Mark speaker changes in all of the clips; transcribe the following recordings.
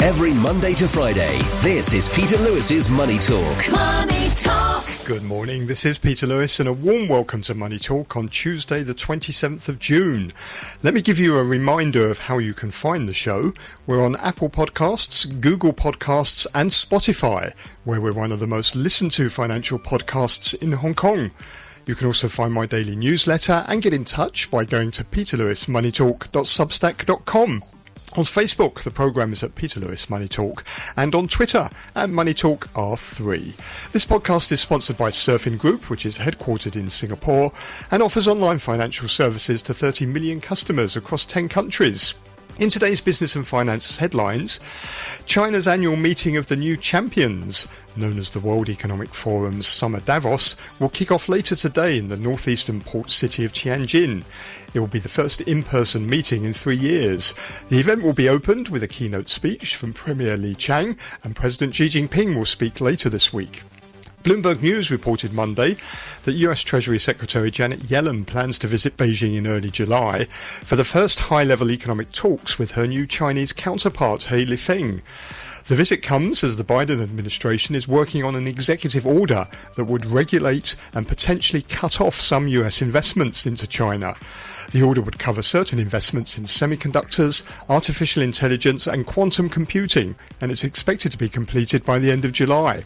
Speaker 1: Every Monday to Friday, this is Peter Lewis's Money Talk.
Speaker 2: Money Talk.
Speaker 3: Good morning, this is Peter Lewis and a warm welcome to Money Talk on Tuesday the 27th of June. Let me give you a reminder of how you can find the show. We're on Apple Podcasts, Google Podcasts and Spotify, where we're one of the most listened to financial podcasts in Hong Kong. You can also find my daily newsletter and get in touch by going to peterlewismoneytalk.substack.com. On Facebook, the programme is at Peter Lewis Money Talk, and on Twitter at Money Talk R3. This podcast is sponsored by Surfing Group, which is headquartered in Singapore and offers online financial services to 30 million customers across 10 countries. In today's business and finance headlines, China's annual meeting of the new champions, known as the World Economic Forum's Summer Davos, will kick off later today in the northeastern port city of Tianjin. It will be the first in-person meeting in 3 years. The event will be opened with a keynote speech from Premier Li Qiang, and President Xi Jinping will speak later this week. Bloomberg News reported Monday that US Treasury Secretary Janet Yellen plans to visit Beijing in early July for the first high-level economic talks with her new Chinese counterpart, Li Fung. The visit comes as the Biden administration is working on an executive order that would regulate and potentially cut off some US investments into China. The order would cover certain investments in semiconductors, artificial intelligence and quantum computing, and it's expected to be completed by the end of July.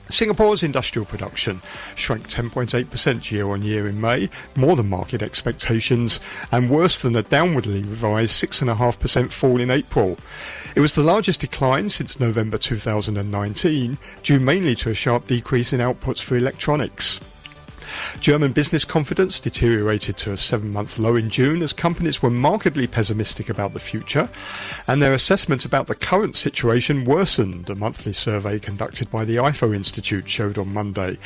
Speaker 3: Singapore's industrial production shrank 10.8% year-on-year in May, more than market expectations, and worse than a downwardly revised 6.5% fall in April. It was the largest decline since November 2019, due mainly to a sharp decrease in outputs for electronics. German business confidence deteriorated to a 7-month low in June as companies were markedly pessimistic about the future, and their assessment about the current situation worsened, a monthly survey conducted by the IFO Institute showed on Monday.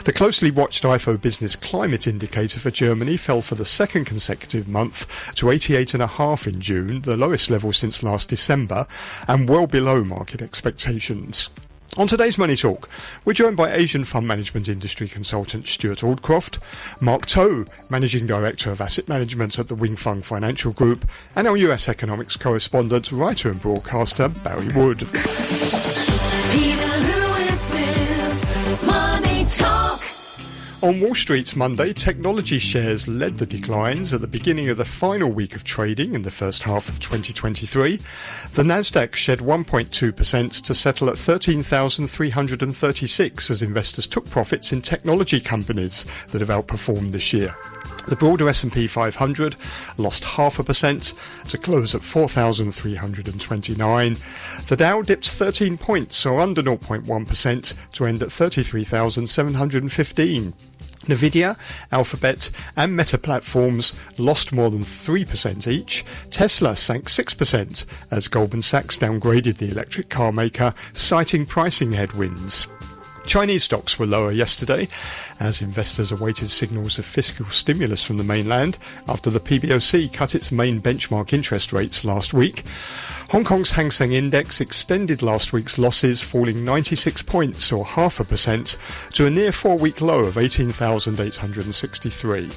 Speaker 3: The closely watched IFO Business Climate Indicator for Germany fell for the second consecutive month to 88.5 in June, the lowest level since last December, and well below market expectations. On today's Money Talk, we're joined by Asian fund management industry consultant Stewart Aldcroft, Mark Toe, Managing Director of Asset Management at the Fung Financial Group, and our US economics correspondent, writer and broadcaster Barry Wood.
Speaker 2: Peter Lewis's Money Talk.
Speaker 3: On Wall Street Monday, technology shares led the declines at the beginning of the final week of trading in the first half of 2023. The Nasdaq shed 1.2% to settle at 13,336 as investors took profits in technology companies that have outperformed this year. The broader S&P 500 lost 0.5% to close at 4,329. The Dow dipped 13 points, or under 0.1%, to end at 33,715. Nvidia, Alphabet and Meta platforms lost more than 3% each. Tesla sank 6% as Goldman Sachs downgraded the electric car maker, citing pricing headwinds. Chinese stocks were lower yesterday as investors awaited signals of fiscal stimulus from the mainland after the PBOC cut its main benchmark interest rates last week. Hong Kong's Hang Seng Index extended last week's losses, falling 96 points or 0.5% to a near 4-week low of 18,863.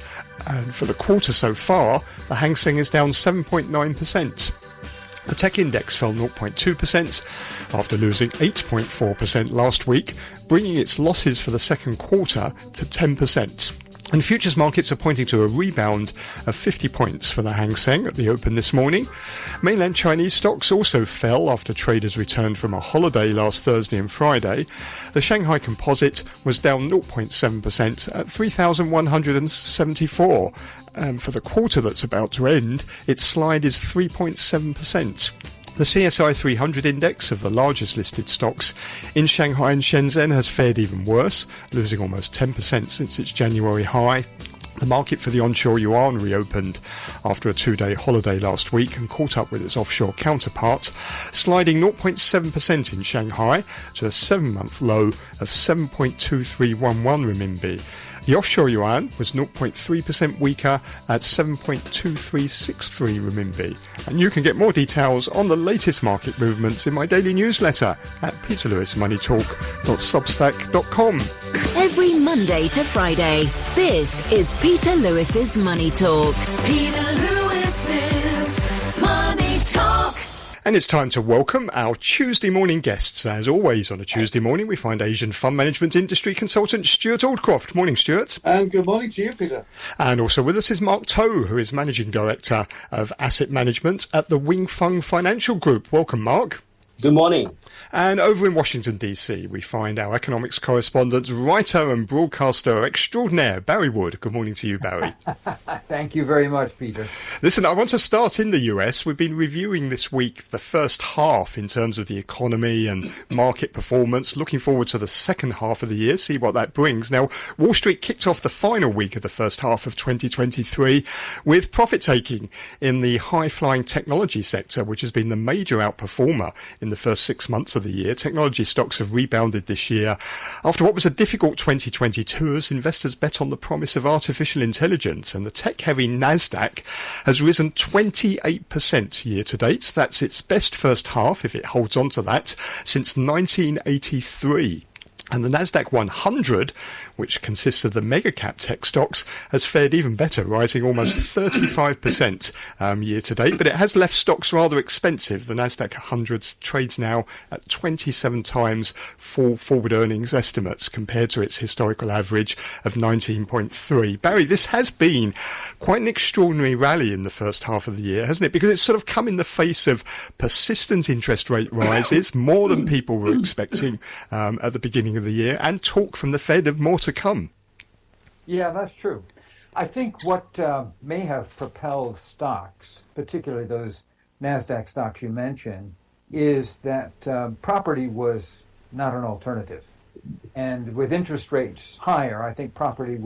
Speaker 3: And for the quarter so far, the Hang Seng is down 7.9%. The tech index fell 0.2% after losing 8.4% last week, bringing its losses for the second quarter to 10%. And futures markets are pointing to a rebound of 50 points for the Hang Seng at the open this morning. Mainland Chinese stocks also fell after traders returned from a holiday last Thursday and Friday. The Shanghai Composite was down 0.7% at 3,174. And for the quarter that's about to end, its slide is 3.7%. The CSI 300 index of the largest listed stocks in Shanghai and Shenzhen has fared even worse, losing almost 10% since its January high. The market for the onshore yuan reopened after a 2-day holiday last week and caught up with its offshore counterpart, sliding 0.7% in Shanghai to a 7-month low of 7.2311 renminbi. The offshore yuan was 0.3% weaker at 7.2363 renminbi. And you can get more details on the latest market movements in my daily newsletter at peterlewismoneytalk.substack.com.
Speaker 2: Every Monday to Friday, this is Peter Lewis's Money Talk. Peter Lewis's Money Talk.
Speaker 3: And it's time to welcome our Tuesday morning guests. As always, on a Tuesday morning, we find Asian fund management industry consultant Stewart Aldcroft. Morning, Stewart.
Speaker 4: And good morning to you, Peter.
Speaker 3: And also with us is Mark Toe, who is Managing Director of Asset Management at the Fung Financial Group. Welcome, Mark.
Speaker 4: Good morning.
Speaker 3: And over in Washington, D.C., we find our economics correspondent, writer and broadcaster extraordinaire, Barry Wood. Good morning to you, Barry.
Speaker 5: Thank you very much, Peter.
Speaker 3: Listen, I want to start in the US. We've been reviewing this week the first half in terms of the economy and market performance. Looking forward to the second half of the year, see what that brings. Now, Wall Street kicked off the final week of the first half of 2023 with profit-taking in the high-flying technology sector, which has been the major outperformer in the first 6 months of the year. Technology stocks have rebounded this year after what was a difficult 2022 as investors bet on the promise of artificial intelligence, and the tech-heavy Nasdaq has risen 28% year to date. That's its best first half, if it holds on to that, since 1983. And the Nasdaq 100, which consists of the mega-cap tech stocks, has fared even better, rising almost 35% year to date. But it has left stocks rather expensive. The Nasdaq 100 trades now at 27 times full forward earnings estimates compared to its historical average of 19.3. Barry, this has been quite an extraordinary rally in the first half of the year, hasn't it? Because it's sort of come in the face of persistent interest rate rises, more than people were expecting at the beginning of the year, and talk from the Fed of more to come.
Speaker 5: Yeah, that's true. I think what may have propelled stocks, particularly those NASDAQ stocks you mentioned, is that property was not an alternative. And with interest rates higher, I think property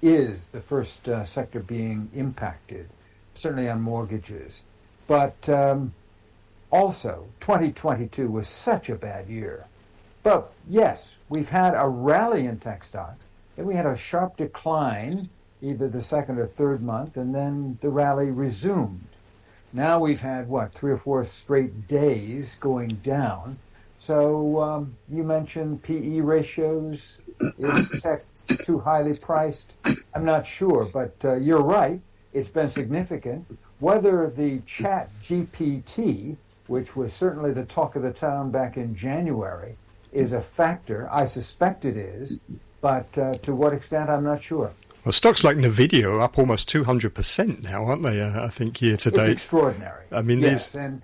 Speaker 5: is the first sector being impacted, certainly on mortgages. But also, 2022 was such a bad year. But yes, we've had a rally in tech stocks, and we had a sharp decline either the second or third month, and then the rally resumed. Now we've had, 3 or 4 straight days going down. So you mentioned PE ratios. Is tech too highly priced? I'm not sure, but you're right. It's been significant. Whether the Chat GPT, which was certainly the talk of the town back in January, is a factor, I suspect it is, but to what extent, I'm not sure.
Speaker 3: Well, stocks like Nvidia are up almost 200% now, aren't they? I think year to date.
Speaker 5: It's extraordinary.
Speaker 3: I mean,
Speaker 5: yes, and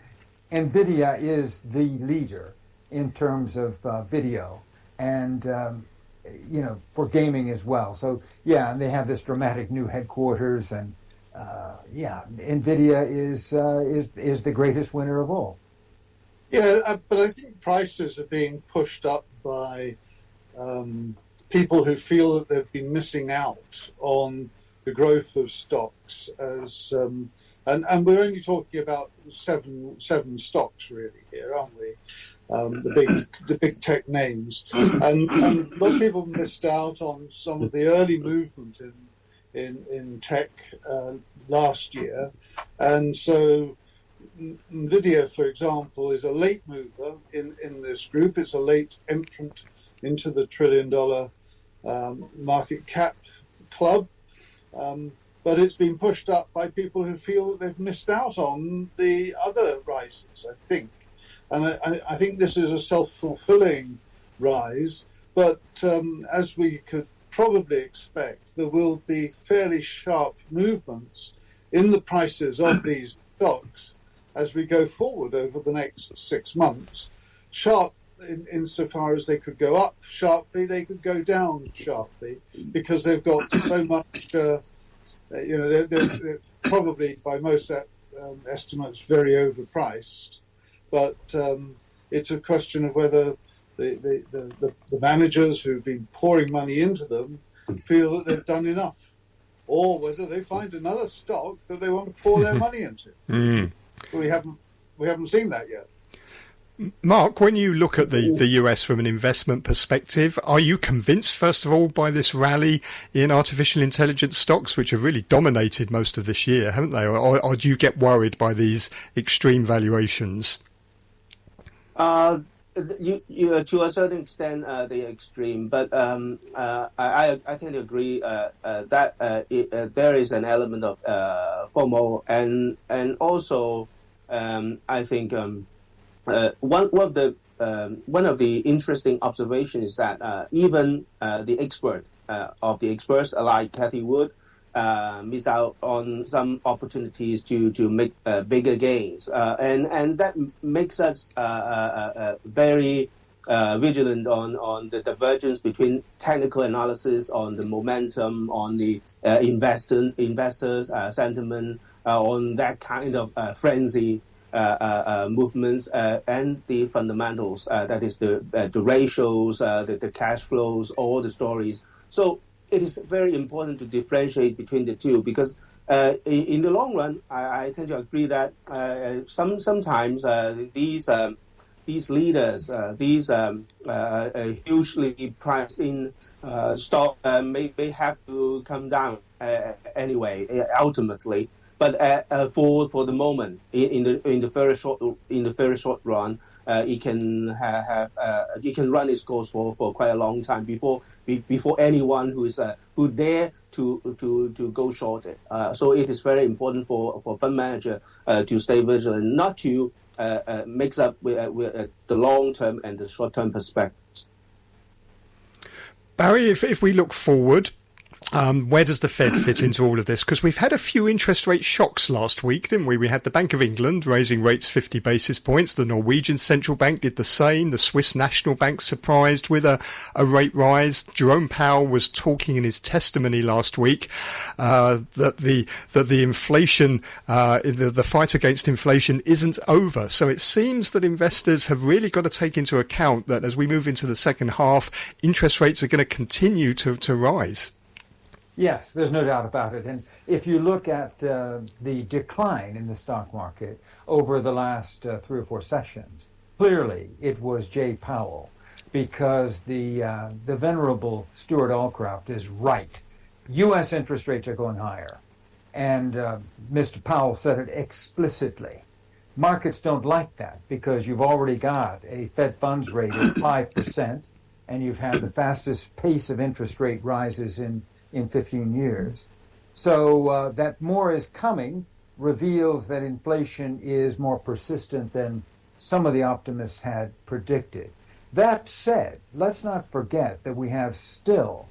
Speaker 5: Nvidia is the leader in terms of video and for gaming as well. So yeah, and they have this dramatic new headquarters, and Nvidia is the greatest winner of all.
Speaker 4: Yeah, but I think prices are being pushed up by people who feel that they've been missing out on the growth of stocks. As and we're only talking about seven stocks really here, aren't we? The big tech names, and a lot of people missed out on some of the early movement in tech last year, and so Nvidia, for example, is a late mover in this group. It's a late entrant into the $1 trillion market cap club, but it's been pushed up by people who feel that they've missed out on the other rises, I think. And I think this is a self-fulfilling rise, but as we could probably expect, there will be fairly sharp movements in the prices of these stocks as we go forward over the next 6 months. Sharp insofar as they could go up sharply, they could go down sharply, because they've got so much, they're probably by most estimates very overpriced. But it's a question of whether the managers who've been pouring money into them feel that they've done enough, or whether they find another stock that they want to pour their money into. We haven't seen that yet.
Speaker 3: Mark, when you look at the US from an investment perspective, are you convinced, first of all, by this rally in artificial intelligence stocks, which have really dominated most of this year, haven't they? Or do you get worried by these extreme valuations?
Speaker 6: You to a certain extent, the extreme, but I can agree that there is an element of FOMO, and also I think one of the interesting observations is that even the experts like Cathy Wood miss out on some opportunities to make bigger gains, and that makes us very vigilant on the divergence between technical analysis, on the momentum, on the investors sentiment, on that kind of frenzy movements, and the fundamentals, that is the ratios, the cash flows, all the stories. So it is very important to differentiate between the two, because in the long run, I tend to agree that sometimes these leaders, these hugely priced in stock may have to come down anyway, ultimately. But for the moment, in the very short run, it can it can run its course for quite a long time before anyone who dare to go short it. So it is very important for fund manager to stay vigilant, not to mix up with the long term and the short term perspectives.
Speaker 3: Barry, if we look forward, where does the Fed fit into all of this? Because we've had a few interest rate shocks last week, didn't we? We had the Bank of England raising rates 50 basis points. The Norwegian Central Bank did the same. The Swiss National Bank surprised with a rate rise. Jerome Powell was talking in his testimony last week that the inflation, the fight against inflation isn't over. So it seems that investors have really got to take into account that as we move into the second half, interest rates are going to continue to rise.
Speaker 5: Yes, there's no doubt about it. And if you look at the decline in the stock market over the last 3 or 4 sessions, clearly it was Jay Powell, because the venerable Stewart Aldcroft is right. U.S. interest rates are going higher. And Mr. Powell said it explicitly. Markets don't like that, because you've already got a Fed funds rate of 5%, and you've had the fastest pace of interest rate rises in 15 years. So that more is coming reveals that inflation is more persistent than some of the optimists had predicted. That said, let's not forget that we have still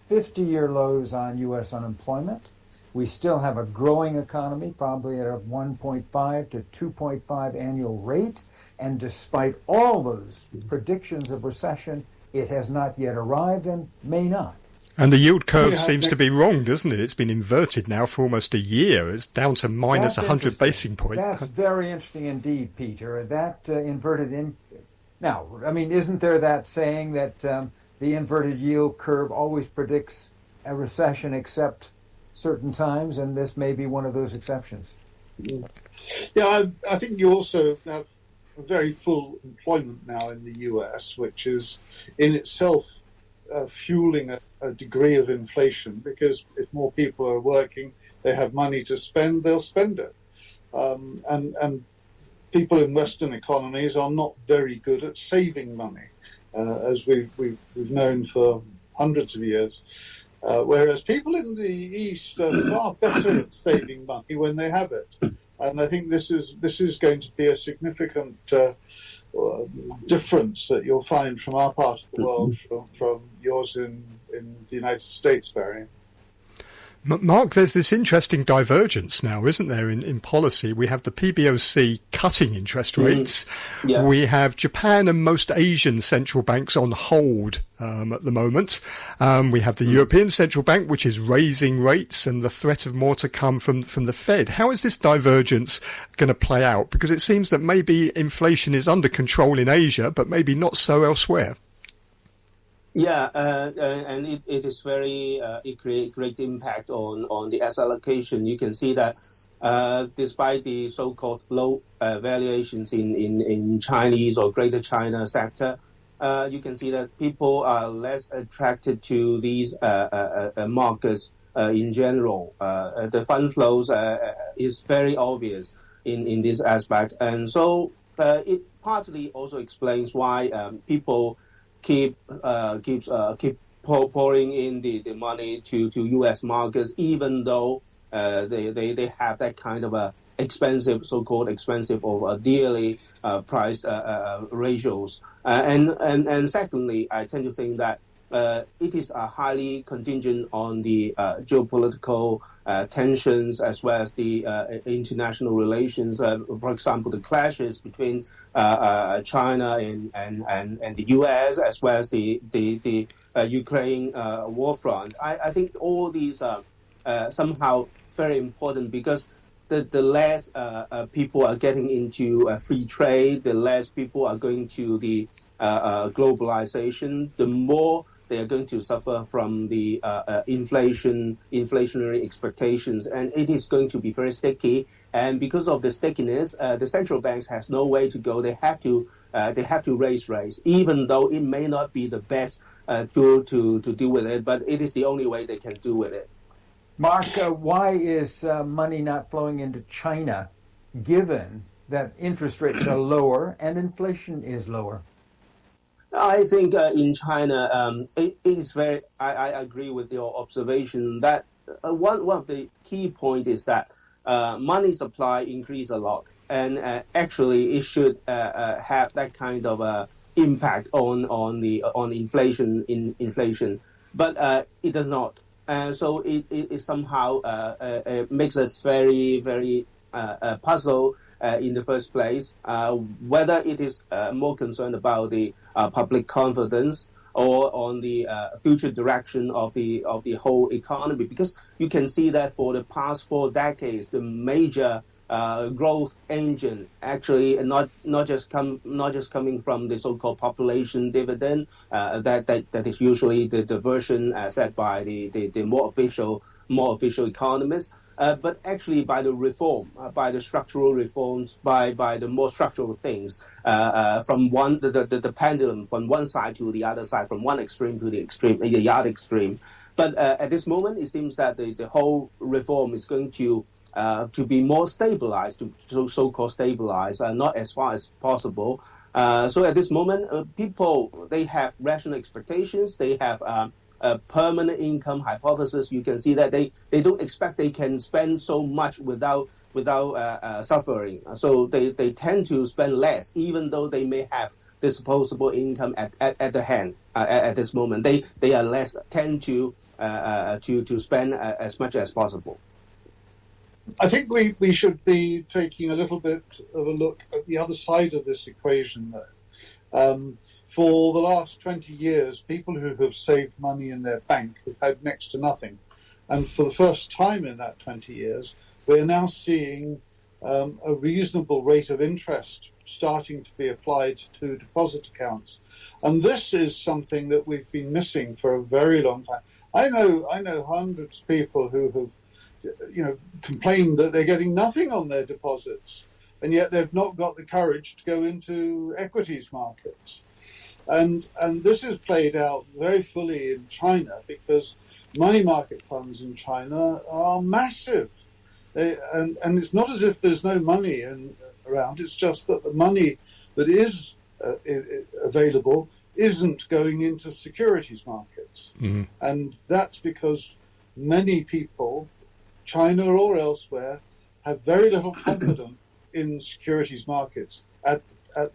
Speaker 5: 50-year lows on U.S. unemployment. We still have a growing economy, probably at a 1.5 to 2.5 annual rate. And despite all those predictions of recession, it has not yet arrived and may not.
Speaker 3: And the yield curve seems to be wrong, doesn't it? It's been inverted now for almost a year. It's down to minus 100 basis points.
Speaker 5: That's very interesting indeed, Peter. That inverted Now, I mean, isn't there that saying that the inverted yield curve always predicts a recession except certain times, and this may be one of those exceptions?
Speaker 4: Yeah, I think you also have a very full employment now in the US, which is in itself fueling a degree of inflation, because if more people are working, they have money to spend, they'll spend it. And people in Western economies are not very good at saving money, as we've known for hundreds of years. Whereas people in the East are far better at saving money when they have it. And I think this is going to be a significant difference that you'll find from our part of the world from yours in the United States, Barry.
Speaker 3: Mark, there's this interesting divergence now, isn't there, in policy? We have the PBOC cutting interest rates. Yeah. We have Japan and most Asian central banks on hold at the moment. We have the European Central Bank, which is raising rates, and the threat of more to come from the Fed. How is this divergence going to play out? Because it seems that maybe inflation is under control in Asia, but maybe not so elsewhere.
Speaker 6: Yeah, and it is very, it creates great impact on the asset allocation. You can see that despite the so-called low valuations in Chinese or Greater China sector, you can see that people are less attracted to these markets in general. The fund flows is very obvious in this aspect. And so it partly also explains why people keep pouring in the money to U.S. markets, even though they have that kind of a expensive, so-called expensive or dearly priced ratios. And secondly, I tend to think that it is highly contingent on the geopolitical tensions as well as the international relations. For example, the clashes between China and the U.S. as well as the Ukraine war front. I think all these are somehow very important because the less people are getting into free trade, the less people are going to the globalization, the more they are going to suffer from the inflationary expectations, and it is going to be very sticky. And because of the stickiness, the central banks has no way to go. They have to raise rates, even though it may not be the best tool to deal with it, but it is the only way they can do with it.
Speaker 5: Mark, why is money not flowing into China, given that interest rates are lower and inflation is lower?
Speaker 6: I think in China, it is very. I agree with your observation that one of the key points is that money supply increase a lot, and actually it should have that kind of impact on inflation, but it does not. So it somehow makes us very, very puzzled in the first place, whether it is more concerned about the public confidence or on the future direction of the whole economy. Because you can see that for the past 4 decades, the major growth engine actually not just coming from the so-called population dividend that is usually the version set by the more official economists, but actually by the reform, by the structural reforms, by the more structural things, from the pendulum from one side to the other side, from one extreme to the other extreme. But at this moment, it seems that the whole reform is going to be more stabilized, to so-called stabilized, not as far as possible. So at this moment, people, they have rational expectations. They have a permanent income hypothesis. You can see that they don't expect they can spend so much without suffering. So they tend to spend less, even though they may have disposable income at the hand at this moment. They are less tend to spend as much as possible.
Speaker 4: I think we should be taking a little bit of a look at the other side of this equation, though. For the last 20 years, people who have saved money in their bank have had next to nothing. And for the first time in that 20 years, we're now seeing a reasonable rate of interest starting to be applied to deposit accounts. And this is something that we've been missing for a very long time. I know hundreds of people who have complained that they're getting nothing on their deposits, and yet they've not got the courage to go into equities markets. And this is played out very fully in China because money market funds in China are massive. And it's not as if there's no money around, it's just that the money that is available isn't going into securities markets. Mm-hmm. And that's because many people, China or elsewhere, have very little confidence in securities markets at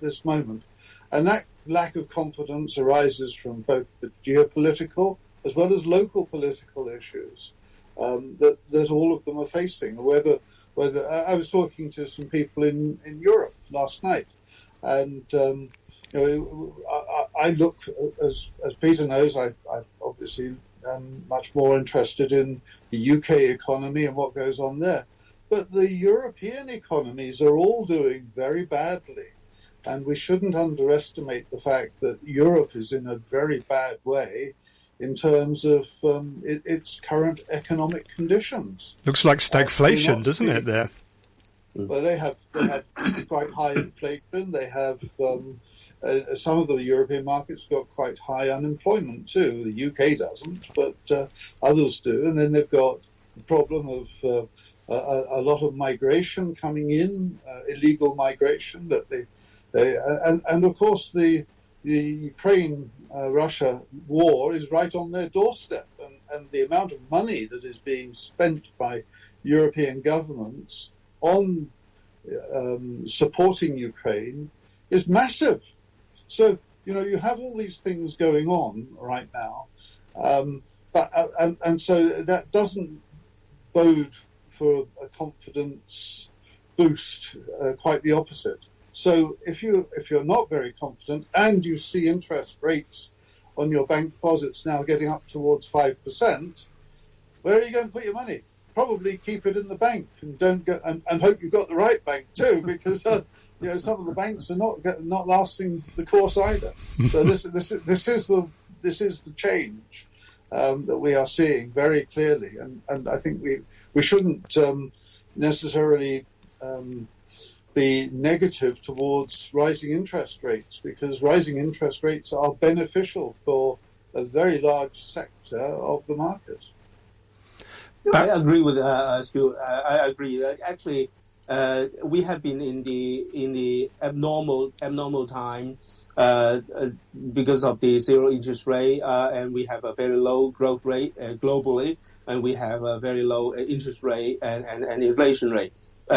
Speaker 4: this moment. And that lack of confidence arises from both the geopolitical as well as local political issues that all of them are facing. Whether I was talking to some people in Europe last night, and I look, as Peter knows, I obviously am much more interested in the UK economy and what goes on there. But the European economies are all doing very badly. And we shouldn't underestimate the fact that Europe is in a very bad way in terms of its current economic conditions.
Speaker 3: Looks like stagflation, doesn't it, there?
Speaker 4: Well, they have quite high inflation. They have some of the European markets got quite high unemployment too. The UK doesn't, but others do. And then they've got the problem of a lot of migration coming in, illegal migration that and of course the Ukraine-Russia war is right on their doorstep, and the amount of money that is being spent by European governments on supporting Ukraine is massive. So, you have all these things going on right now, and so that doesn't bode for a confidence boost, quite the opposite. So if you're not very confident and you see interest rates on your bank deposits now getting up towards 5%, where are you going to put your money? Probably keep it in the bank and don't go and hope you've got the right bank too, because some of the banks are not lasting the course either. So this is the change that we are seeing very clearly, and I think we shouldn't necessarily be negative towards rising interest rates, because rising interest rates are beneficial for a very large sector of the market.
Speaker 6: I agree with Stewart. I agree. Actually, we have been in the abnormal time because of the zero interest rate, and we have a very low growth rate globally, and we have a very low interest rate and inflation rate.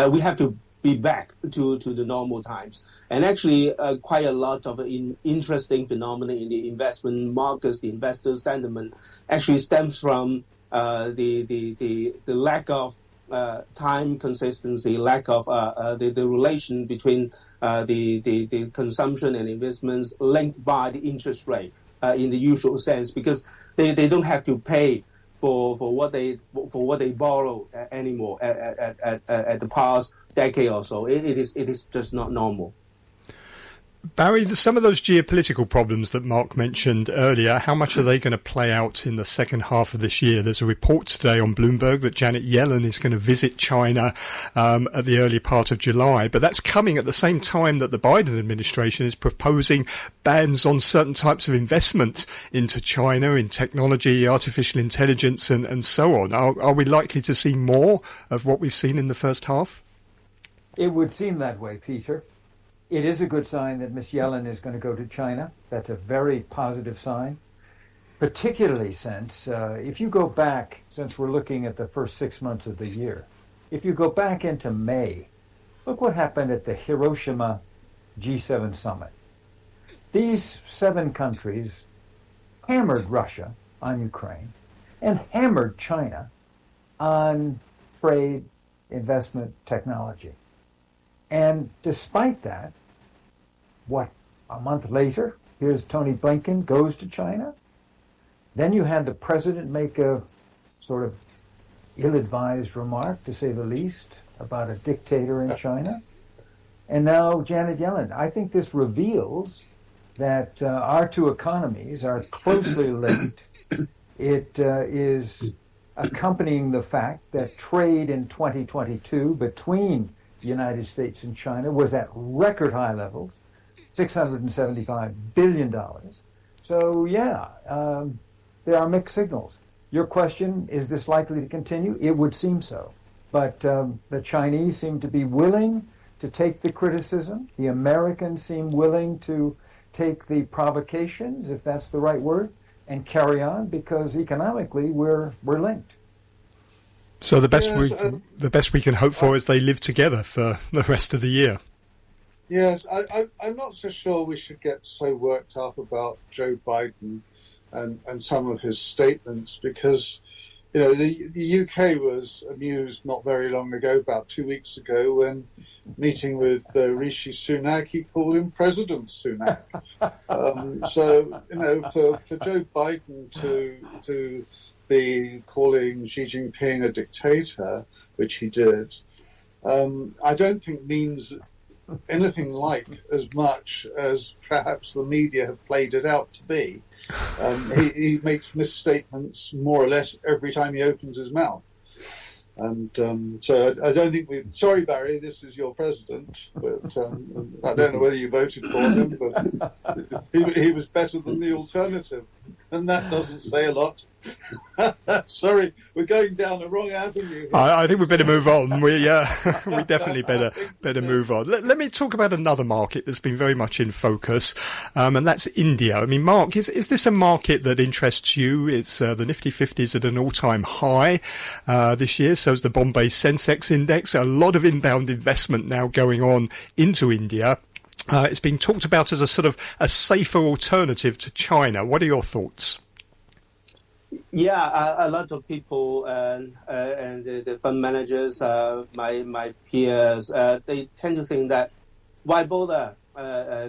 Speaker 6: We have to be back to the normal times, and actually quite a lot of interesting phenomena in the investment markets. The investor sentiment actually stems from the lack of time consistency, lack of the relation between the consumption and investments linked by the interest rate in the usual sense, because they don't have to pay for what they borrow anymore at the past decade or so. It is just not normal.
Speaker 3: Barry, some of those geopolitical problems that Mark mentioned earlier, how much are they going to play out in the second half of this year? There's a report today on Bloomberg that Janet Yellen is going to visit China at the early part of July, but that's coming at the same time that the Biden administration is proposing bans on certain types of investment into China in technology, artificial intelligence, and so on. Are we likely to see more of what we've seen in the first half?
Speaker 5: It would seem that way, Peter. It is a good sign that Ms. Yellen is going to go to China. That's a very positive sign, particularly since if you go back, since we're looking at the first 6 months of the year, if you go back into May, look what happened at the Hiroshima G7 summit. These 7 countries hammered Russia on Ukraine and hammered China on trade, investment, technology. And despite that, a month later, here's Tony Blinken goes to China. Then you had the president make a sort of ill-advised remark, to say the least, about a dictator in China. And now Janet Yellen. I think this reveals that our two economies are closely linked. It is accompanying the fact that trade in 2022 between the United States and China was at record high levels, $675 billion. So, there are mixed signals. Your question, is this likely to continue? It would seem so. But the Chinese seem to be willing to take the criticism. The Americans seem willing to take the provocations, if that's the right word, and carry on, because economically we're linked.
Speaker 3: So the best we can hope for is they live together for the rest of the year.
Speaker 4: Yes, I'm not so sure we should get so worked up about Joe Biden and some of his statements, because the UK was amused not very long ago, about 2 weeks ago, when meeting with Rishi Sunak, he called him President Sunak. For Joe Biden to be calling Xi Jinping a dictator, which he did, I don't think means anything like as much as perhaps the media have played it out to be. He makes misstatements more or less every time he opens his mouth. And so I don't think sorry, Barry, this is your president, but I don't know whether you voted for him, but he was better than the alternative. and that doesn't say a lot. Sorry, we're going down the wrong avenue here.
Speaker 3: I think we better move on. We definitely better move on. Let me talk about another market that's been very much in focus, and that's India. I mean, Mark, is this a market that interests you? It's the Nifty 50 is at an all-time high this year, so is the Bombay Sensex Index. A lot of inbound investment now going on into India. It's being talked about as a sort of a safer alternative to China. What are your thoughts?
Speaker 6: Yeah, a lot of people and the fund managers, my peers, they tend to think that why bother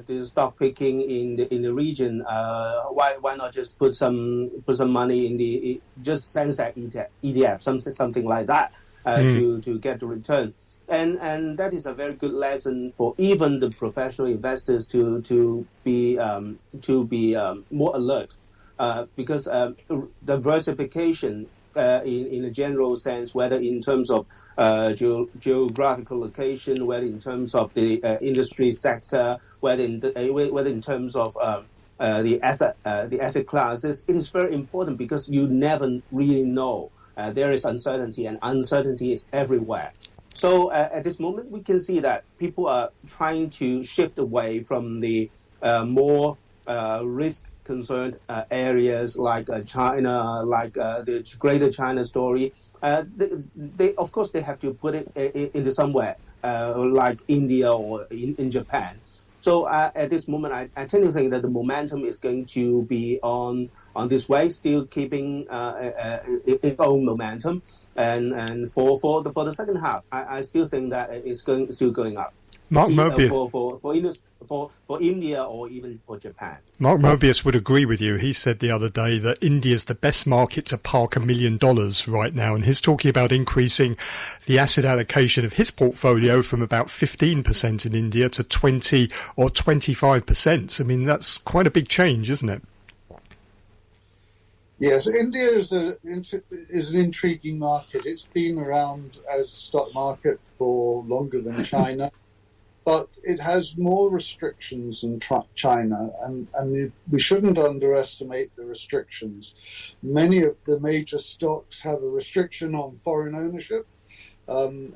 Speaker 6: do stock picking in the region? Why not just put some money in the just Sensex ETF, something like that, to get the return. And that is a very good lesson for even the professional investors to be more alert. Because diversification in a general sense, whether in terms of geographical location, whether in terms of the industry sector, whether in terms of the asset classes, it is very important because you never really know. There is uncertainty, and uncertainty is everywhere. So at this moment, we can see that people are trying to shift away from the more risk-concerned areas like China, like the Greater China story. They of course they have to put it into somewhere like India or in Japan. So at this moment, I tend to think that the momentum is going to be on this way, still keeping its own momentum, and for the second half, I still think that it's still going up.
Speaker 3: Mark Mobius
Speaker 6: for India or even for Japan.
Speaker 3: Mark Mobius would agree with you. He said the other day that India's the best market to park $1 million right now, and he's talking about increasing the asset allocation of his portfolio from about 15% in India to 20 or 25%. I mean, that's quite a big change, isn't it?
Speaker 4: Yes, India is an intriguing market. It's been around as a stock market for longer than China. But it has more restrictions than China, and we shouldn't underestimate the restrictions. Many of the major stocks have a restriction on foreign ownership, and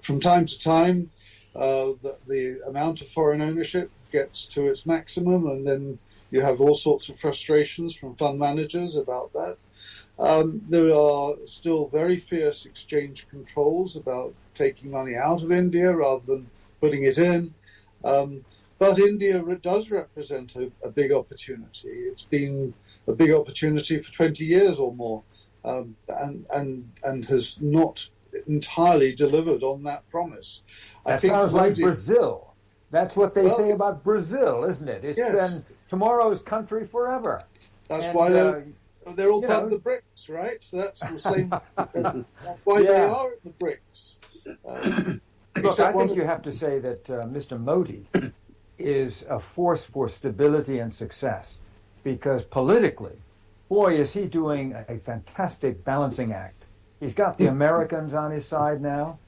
Speaker 4: from time to time, the amount of foreign ownership gets to its maximum, and then you have all sorts of frustrations from fund managers about that. There are still very fierce exchange controls about taking money out of India rather than putting it in. But India does represent a big opportunity. It's been a big opportunity for 20 years or more, and has not entirely delivered on that promise.
Speaker 5: That sounds like Brazil. That's what they say about Brazil, isn't it? It's been tomorrow's country forever.
Speaker 4: That's why they're all part of the BRICS, right? So that's the same. That's why they are at the BRICS.
Speaker 5: Look, I think you have to say that Mr. Modi is a force for stability and success, because politically, boy, is he doing a fantastic balancing act. He's got the Americans on his side now.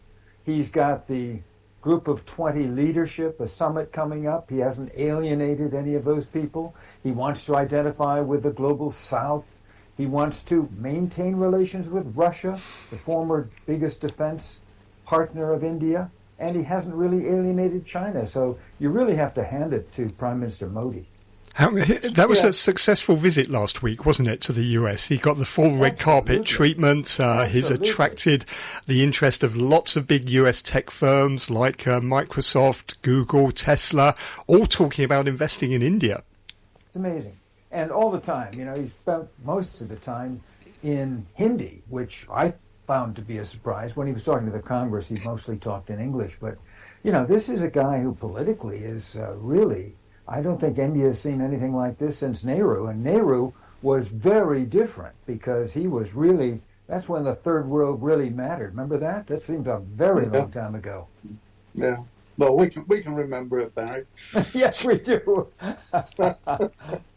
Speaker 5: He's got the Group of 20 leadership, a summit coming up. He hasn't alienated any of those people. He wants to identify with the global South. He wants to maintain relations with Russia, the former biggest defense partner of India, and he hasn't really alienated China. So you really have to hand it to Prime Minister Modi.
Speaker 3: That was a successful visit last week, wasn't it, to the US? He got the full red carpet treatment. He's attracted the interest of lots of big US tech firms like Microsoft, Google, Tesla, all talking about investing in India.
Speaker 5: It's amazing. And all the time, he spent most of the time in Hindi, which I found to be a surprise. When he was talking to the Congress, he mostly talked in English. But, this is a guy who politically is really... I don't think India has seen anything like this since Nehru. And Nehru was very different because he was really, that's when the third world really mattered. Remember that? That seems a very long time ago.
Speaker 4: Yeah. Well, we can remember it, Barry.
Speaker 5: Yes, we do.
Speaker 4: No,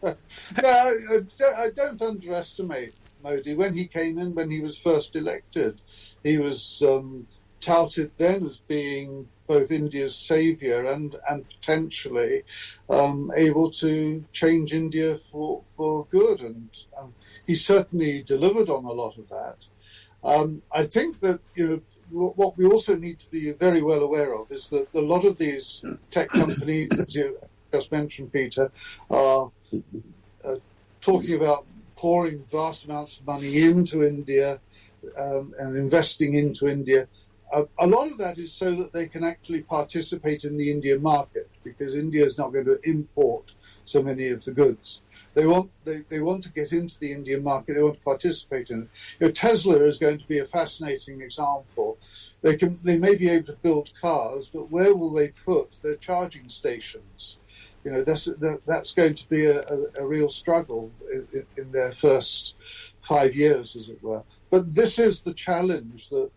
Speaker 4: I don't underestimate Modi. When he came in, when he was first elected, he was touted then as being both India's saviour and potentially able to change India for good. And he certainly delivered on a lot of that. I think that, what we also need to be very well aware of is that a lot of these tech companies, as you just mentioned, Peter, are talking about pouring vast amounts of money into India and investing into India. A lot of that is so that they can actually participate in the Indian market, because India is not going to import so many of the goods. They want to get into the Indian market. They want to participate in it. Tesla is going to be a fascinating example. They may be able to build cars, but where will they put their charging stations? That's going to be a real struggle in their first 5 years, as it were. But this is the challenge that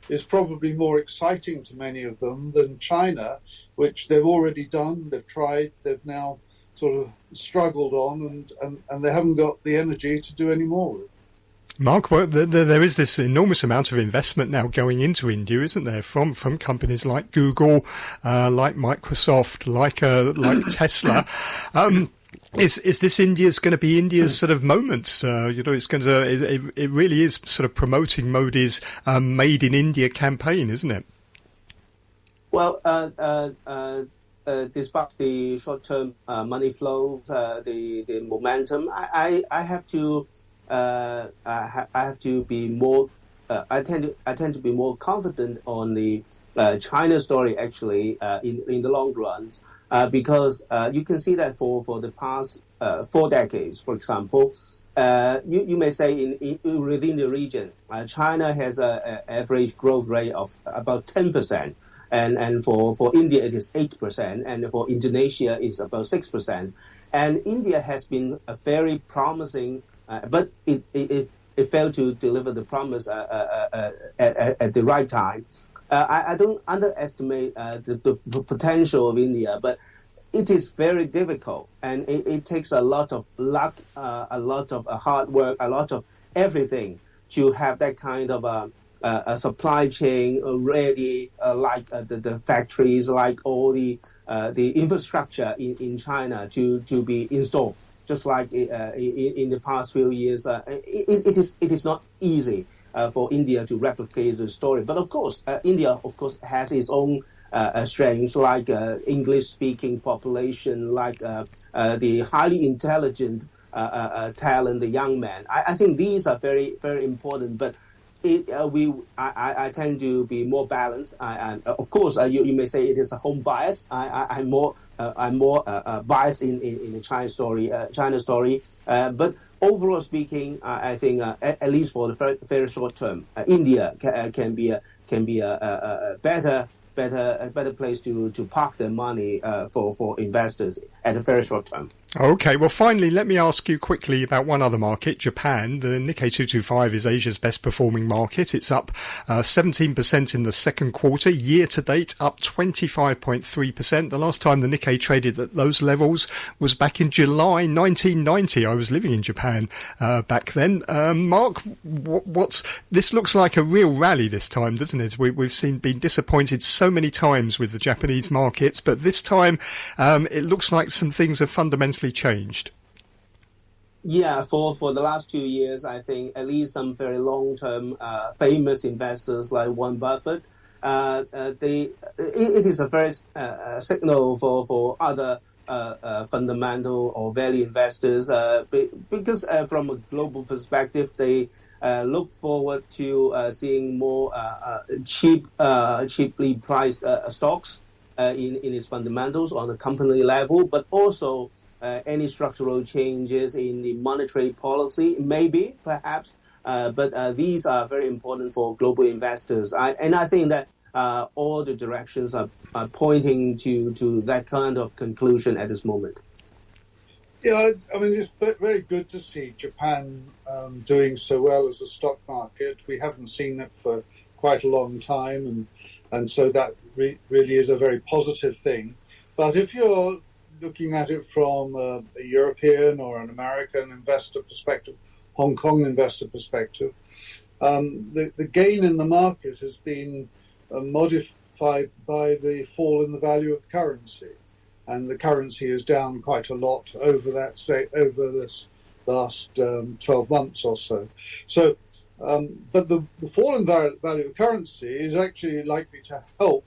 Speaker 4: is probably more exciting to many of them than China, which they've already done, they've tried, they've now sort of struggled on, and they haven't got the energy to do any more with.
Speaker 3: Mark, well, there is this enormous amount of investment now going into India, isn't there, from companies like Google, like Microsoft, like Tesla. Is this India's going to be India's sort of moment? It's going to. It really is sort of promoting Modi's "Made in India" campaign, isn't it?
Speaker 6: Well, despite the short-term money flows, the momentum, I have to be more. I tend to be more confident on the China story actually in the long run. Because you can see that for the past 4 decades, for example, you may say within the region, China has an average growth rate of about 10%, and for India it is 8%, and for Indonesia it's about 6%. And India has been a very promising, but it failed to deliver the promise at the right time. I don't underestimate the potential of India, but it is very difficult, and it takes a lot of luck, a lot of hard work, a lot of everything to have that kind of a supply chain ready, like the factories, like all the infrastructure in China to be installed. Just like in the past few years, it is not easy for India to replicate the story. But of course, India, has its own strengths, like English-speaking population, like the highly intelligent talent, the young man. I think these are very, very important. But I tend to be more balanced. Of course, you may say it is a home bias. I'm more biased in the China story. But overall speaking, I think at least for the very short term, India can be a better place to park their money for investors at the very short term.
Speaker 3: Okay, well, finally, let me ask you quickly about one other market, Japan. The Nikkei 225 is Asia's best performing market. It's up 17% in the second quarter. Year to date, up 25.3%. The last time the Nikkei traded at those levels was back in July 1990. I was living in Japan back then. Mark, this looks like a real rally this time, doesn't it? We've been disappointed so many times with the Japanese markets, but this time it looks like some things have fundamentally changed.
Speaker 6: Yeah, for the last 2 years, I think at least some very long-term famous investors like Warren Buffett, it is a very signal for other fundamental or value investors because from a global perspective, they look forward to seeing more cheaply priced stocks in its fundamentals on a company level, but also any structural changes in the monetary policy, maybe, perhaps, but these are very important for global investors. I think that all the directions are pointing to that kind of conclusion at this moment.
Speaker 4: Yeah, I mean, it's very good to see Japan doing so well as a stock market. We haven't seen it for quite a long time, and so that really is a very positive thing. But if you're looking at it from a European or an American investor perspective, Hong Kong investor perspective, the gain in the market has been modified by the fall in the value of the currency. And the currency is down quite a lot over this last 12 months or so. So, but the fall in value of currency is actually likely to help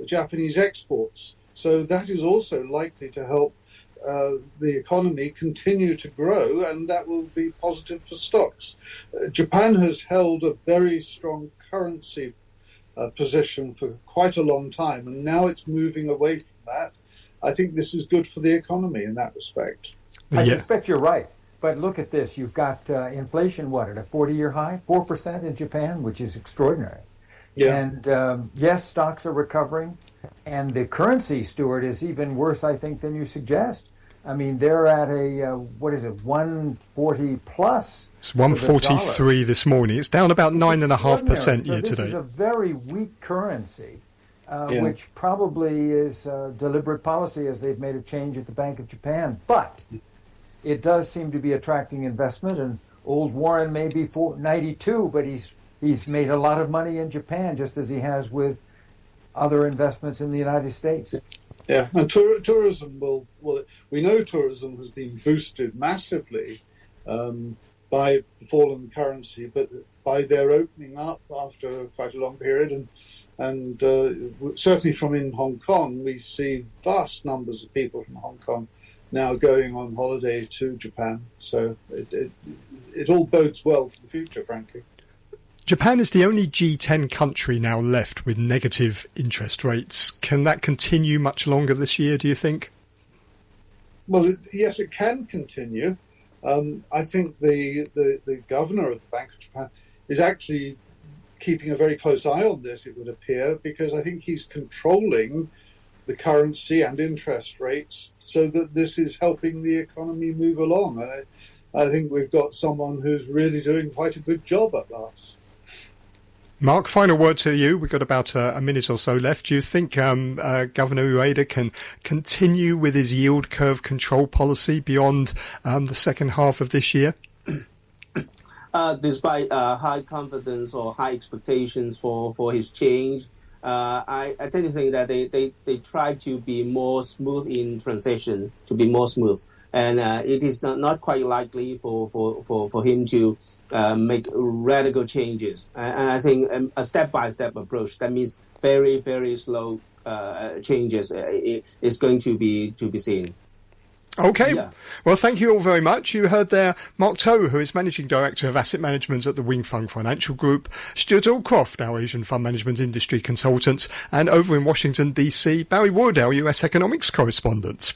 Speaker 4: Japanese exports. So that is also likely to help the economy continue to grow, and that will be positive for stocks. Japan has held a very strong currency position for quite a long time, and now it's moving away from that. I think this is good for the economy in that respect.
Speaker 5: I suspect you're right. But look at this. You've got inflation, at a 40-year high? 4% in Japan, which is extraordinary. Yeah. And yes, stocks are recovering. And the currency, Stewart, is even worse, I think, than you suggest. I mean, they're at a, 140 plus.
Speaker 3: It's 143 this morning. It's down about 9.5% year to date.
Speaker 5: This is a very weak currency, which probably is deliberate policy, as they've made a change at the Bank of Japan. But it does seem to be attracting investment, and old Warren may be 92, but he's made a lot of money in Japan, just as he has with other investments in the United States.
Speaker 4: Yeah, and tourism we know tourism has been boosted massively by the fall in the currency, but by their opening up after quite a long period, and certainly from in Hong Kong, we see vast numbers of people from Hong Kong now going on holiday to Japan. So it all bodes well for the future, frankly.
Speaker 3: Japan is the only G10 country now left with negative interest rates. Can that continue much longer this year, do you think?
Speaker 4: Well, yes, it can continue. I think the governor of the Bank of Japan is actually keeping a very close eye on this, it would appear, because I think he's controlling the currency and interest rates so that this is helping the economy move along. And I think we've got someone who's really doing quite a good job at last.
Speaker 3: Mark, final word to you. We've got about a minute or so left. Do you think Governor Ueda can continue with his yield curve control policy beyond the second half of this year?
Speaker 6: Despite high confidence or high expectations for his change, I tend to think that they try to be more smooth in transition, to be more smooth. And it is not quite likely for him to make radical changes. And I think a step-by-step approach, that means very, very slow changes, is going to be seen.
Speaker 3: Okay.
Speaker 6: Yeah.
Speaker 3: Well, thank you all very much. You heard there Mark Toe, who is Managing Director of Asset Management at the Fung Financial Group, Stewart Aldcroft, our Asian Fund Management Industry Consultant, and over in Washington, D.C., Barry Wood, our US Economics Correspondent.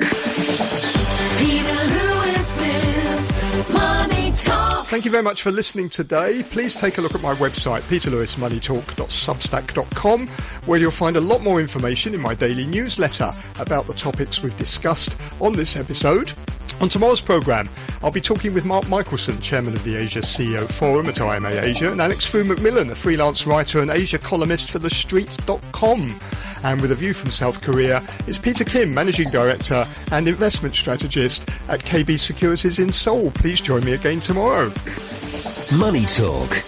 Speaker 3: Thank you very much for listening today. Please take a look at my website, peterlewismoneytalk.substack.com, where you'll find a lot more information in my daily newsletter about the topics we've discussed on this episode. On tomorrow's programme, I'll be talking with Mark Michelson, Chairman of the Asia CEO Forum at IMA Asia, and Alex Fu McMillan, a freelance writer and Asia columnist for TheStreet.com. And with a view from South Korea is Peter Kim, Managing Director and Investment Strategist at KB Securities in Seoul. Please join me again tomorrow.
Speaker 1: Money Talk